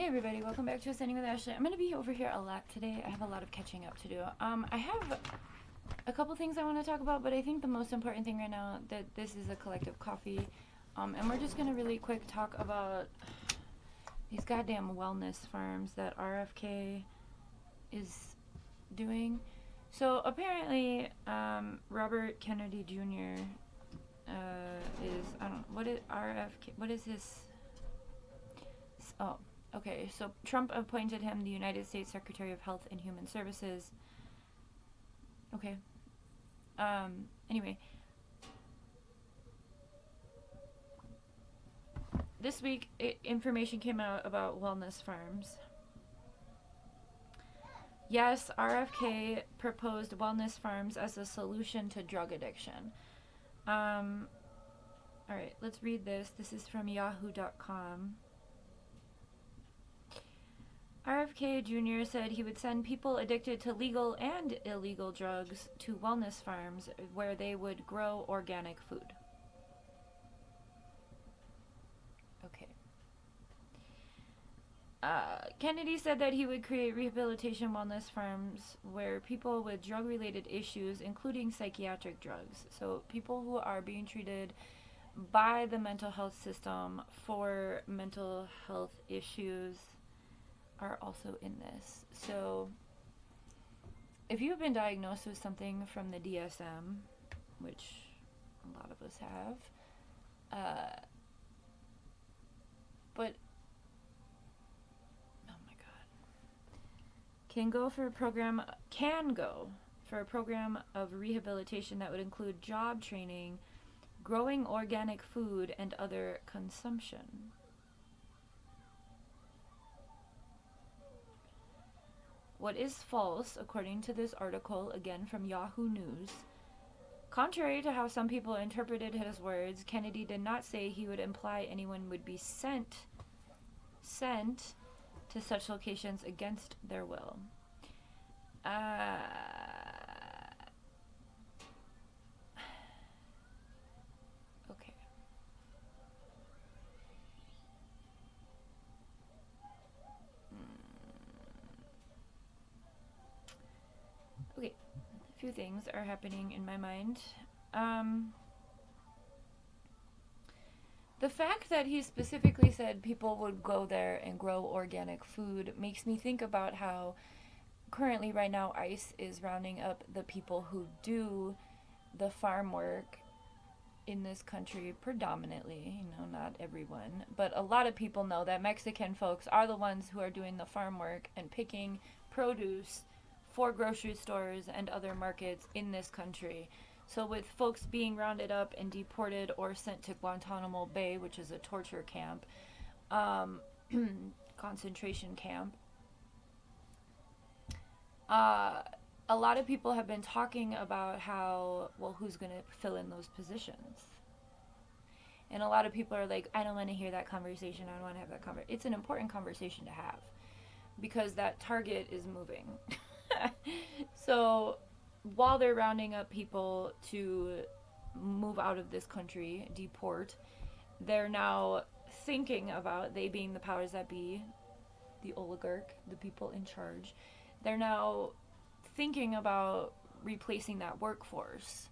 Hey everybody, welcome back to Ascending with Ashley. I'm going to be over here a lot today. I have a lot of catching up to do. I have a couple things I want to talk about, but I think the most important thing right now that this is a collective coffee. And we're just going to really quick talk about these goddamn wellness farms that RFK is doing. So apparently, Robert Kennedy Jr. Is, I don't know, what is RFK, what is his, oh, okay, so Trump appointed him the United States Secretary of Health and Human Services. Okay. Anyway. This week, information came out about wellness farms. Yes, RFK proposed wellness farms as a solution to drug addiction. Alright, let's read this. This is from yahoo.com. RFK Jr. said he would send people addicted to legal and illegal drugs to wellness farms where they would grow organic food. Okay. Kennedy said that he would create rehabilitation wellness farms where people with drug-related issues, including psychiatric drugs, so people who are being treated by the mental health system for mental health issues, are also in this. So if you've been diagnosed with something from the DSM, which a lot of us have, but oh my god, can go for a program of rehabilitation that would include job training, growing organic food, and other consumption. What is false, according to this article, again from Yahoo News, contrary to how some people interpreted his words, Kennedy did not say he would imply anyone would be sent to such locations against their will. Okay. Okay, a few things are happening in my mind. The fact that he specifically said people would go there and grow organic food makes me think about how currently right now ICE is rounding up the people who do the farm work in this country predominantly, not everyone, but a lot of people know that Mexican folks are the ones who are doing the farm work and picking produce for grocery stores and other markets in this country. So with folks being rounded up and deported or sent to Guantanamo Bay, which is a torture camp, concentration camp, a lot of people have been talking about how, well, who's going to fill in those positions? And a lot of people are like, I don't want to hear that conversation. I don't want to have that conversation. It's an important conversation to have because that target is moving. So while they're rounding up people to move out of this country, deport, they're now thinking about, they being the powers that be, the oligarch, the people in charge, they're now thinking about replacing that workforce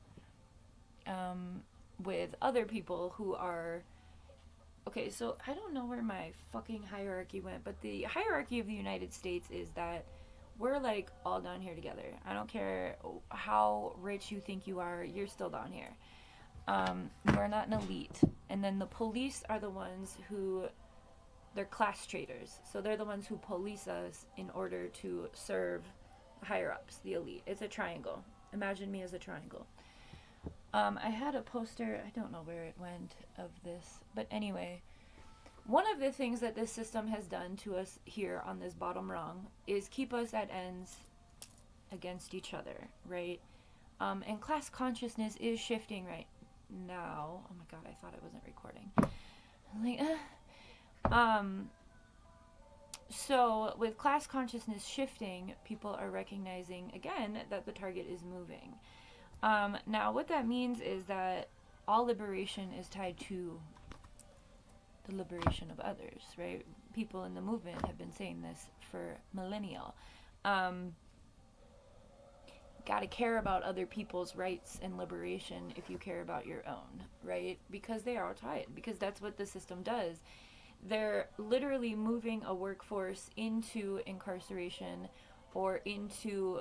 with other people who are, okay, so I don't know where my fucking hierarchy went, but the hierarchy of the United States is that we're like all down here together. I don't care how rich you think you are, you're still down here. We're not an elite. And then the police are the ones who, they're class traders. So they're the ones who police us in order to serve higher ups, the elite. It's a triangle. Imagine me as a triangle. I had a poster, I don't know where it went, of this. But anyway, one of the things that this system has done to us here on this bottom rung is keep us at ends against each other, right? And class consciousness is shifting right now. Oh my god, I thought I wasn't recording. So with class consciousness shifting, people are recognizing again that the target is moving. Now what that means is that all liberation is tied to the liberation of others, right? people in the movement have been saying this for millennia. Um, Got to care about other people's rights and liberation if you care about your own, right? Because they are tied, because that's what the system does. They're literally moving a workforce into incarceration or into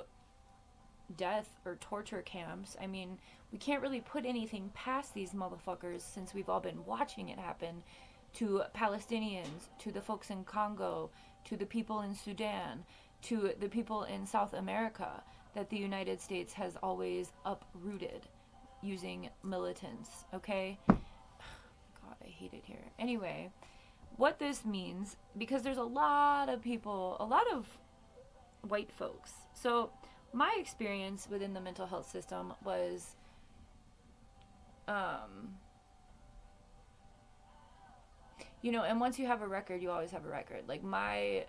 death or torture camps. I mean, we can't really put anything past these motherfuckers since we've all been watching it happen to Palestinians, to the folks in Congo, to the people in Sudan, to the people in South America that the United States has always uprooted using militants, okay? God, I hate it here. Anyway, what this means, because there's a lot of people, a lot of white folks. So my experience within the mental health system was and once you have a record, you always have a record. Like my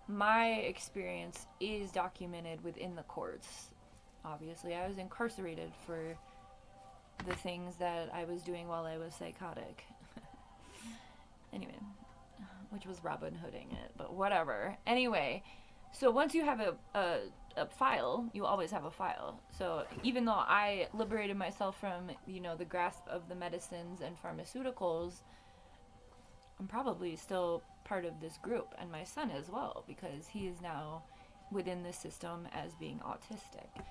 experience is documented within the courts. Obviously, I was incarcerated for the things that I was doing while I was psychotic. Anyway, which was Robin Hooding it, but whatever. Anyway, so once you have a file, you always have a file. So even though I liberated myself from, the grasp of the medicines and pharmaceuticals, I'm probably still part of this group, and my son as well, because he is now within the system as being autistic.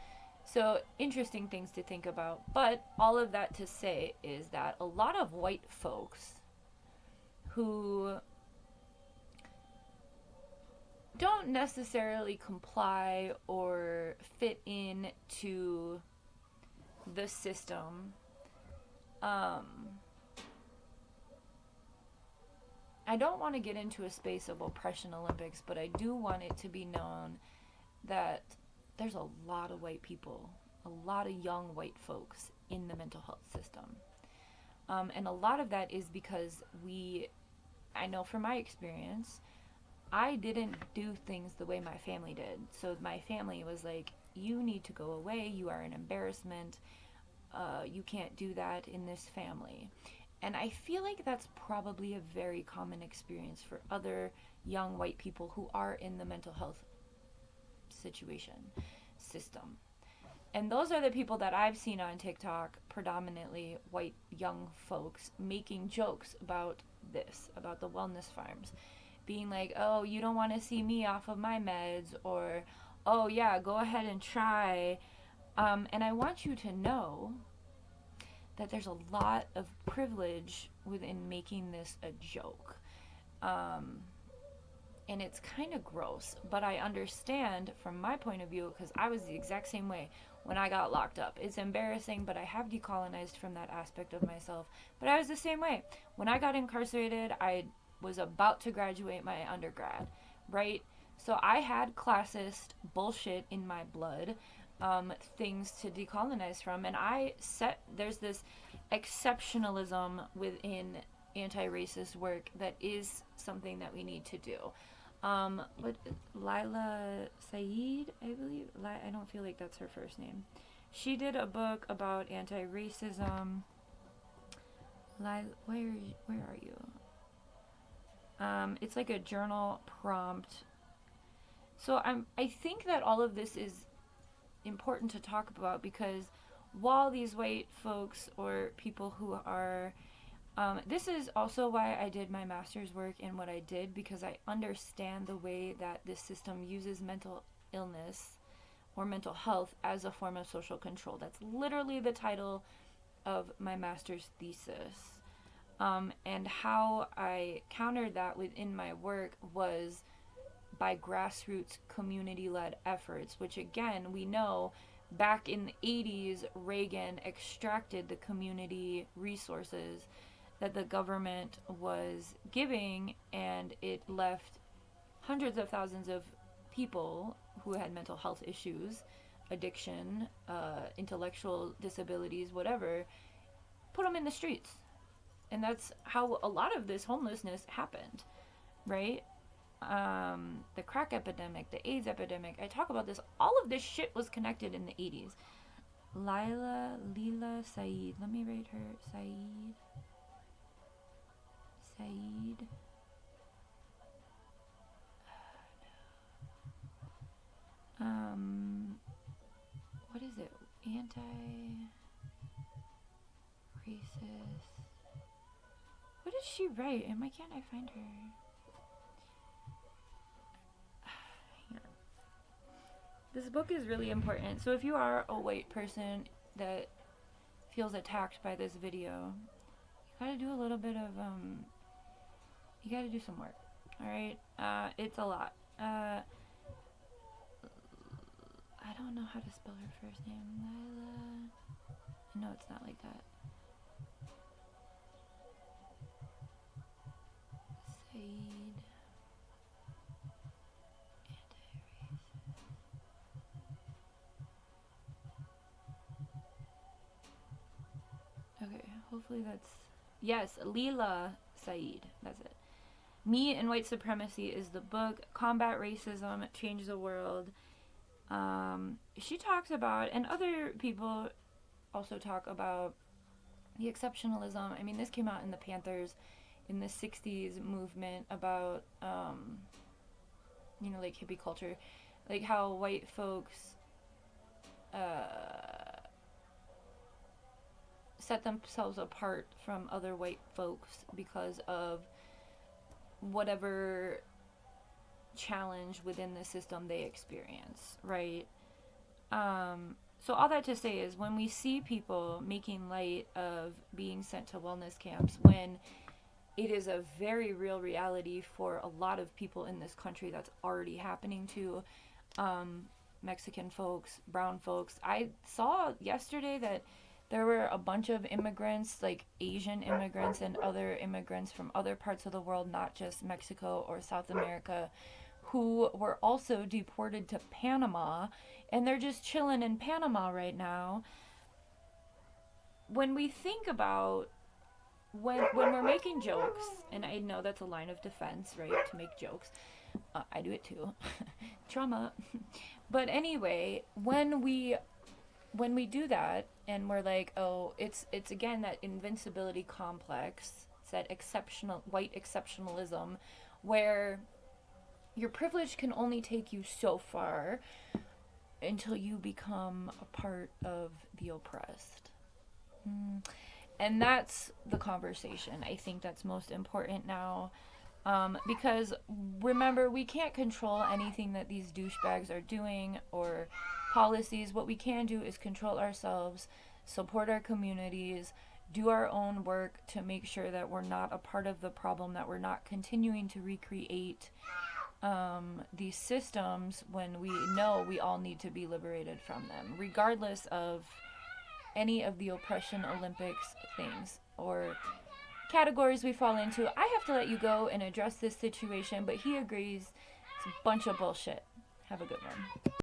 So interesting things to think about. But all of that to say is that a lot of white folks who don't necessarily comply or fit in to the system, I don't want to get into a space of oppression Olympics, but I do want it to be known that there's a lot of white people, a lot of young white folks in the mental health system. And a lot of that is because I know from my experience, I didn't do things the way my family did. So my family was like, you need to go away, you are an embarrassment, you can't do that in this family. And I feel like that's probably a very common experience for other young white people who are in the mental health system. And those are the people that I've seen on TikTok, predominantly white young folks, making jokes about this, about the wellness farms. Being like, oh, you don't want to see me off of my meds, or, oh yeah, go ahead and try. And I want you to know that there's a lot of privilege within making this a joke. And it's kind of gross, but I understand from my point of view, because I was the exact same way when I got locked up. It's embarrassing, but I have decolonized from that aspect of myself. But I was the same way. When I got incarcerated, I was about to graduate my undergrad, right? So I had classist bullshit in my blood. Things to decolonize from, and there's this exceptionalism within anti-racist work that is something that we need to do. But Lila Saeed, I believe, I don't feel like that's her first name. She did a book about anti-racism. Where are you? It's like a journal prompt. So I think that all of this is important to talk about, because while these white folks or people who are this is also why I did my master's work in what I did, because I understand the way that this system uses mental illness or mental health as a form of social control. That's literally the title of my master's thesis. And how I countered that within my work was by grassroots community-led efforts, which again, we know back in the 80s, Reagan extracted the community resources that the government was giving, and it left hundreds of thousands of people who had mental health issues, addiction, intellectual disabilities, whatever, put them in the streets. And that's how a lot of this homelessness happened, right? The crack epidemic, the AIDS epidemic, I talk about this, all of this shit was connected in the 80s. Leela Saeed, let me rate her, Saeed. Anti-racist. What did she write? And why can't I find her? This book is really important. So if you are a white person that feels attacked by this video, you gotta do a little bit of, you gotta do some work. Alright? It's a lot. I don't know how to spell her first name. Lila. No, it's not like that. Said. Okay, hopefully that's... Yes, Lila Said. That's it. Me and White Supremacy is the book. Combat Racism, Change the World. She talks about, and other people also talk about, the exceptionalism. I mean, this came out in the Panthers in the 60s movement about, you know, like hippie culture. Like how white folks set themselves apart from other white folks because of whatever challenge within the system they experience, right? So all that to say is when we see people making light of being sent to wellness camps, when it is a very real reality for a lot of people in this country that's already happening to Mexican folks, brown folks. I saw yesterday that there were a bunch of immigrants, like Asian immigrants and other immigrants from other parts of the world, not just Mexico or South America, who were also deported to Panama, and they're just chilling in Panama right now. When we think about when we're making jokes, and I know that's a line of defense, right, to make jokes. I do it too. Trauma. But anyway, when we do that and we're like, oh, it's again that invincibility complex, it's that white exceptionalism where your privilege can only take you so far until you become a part of the oppressed. And that's the conversation. I think that's most important now. Because remember, we can't control anything that these douchebags are doing or policies. What we can do is control ourselves, support our communities, do our own work to make sure that we're not a part of the problem, that we're not continuing to recreate these systems when we know we all need to be liberated from them, regardless of any of the oppression Olympics things or categories we fall into. I have to let you go and address this situation, but he agrees. It's a bunch of bullshit. Have a good one.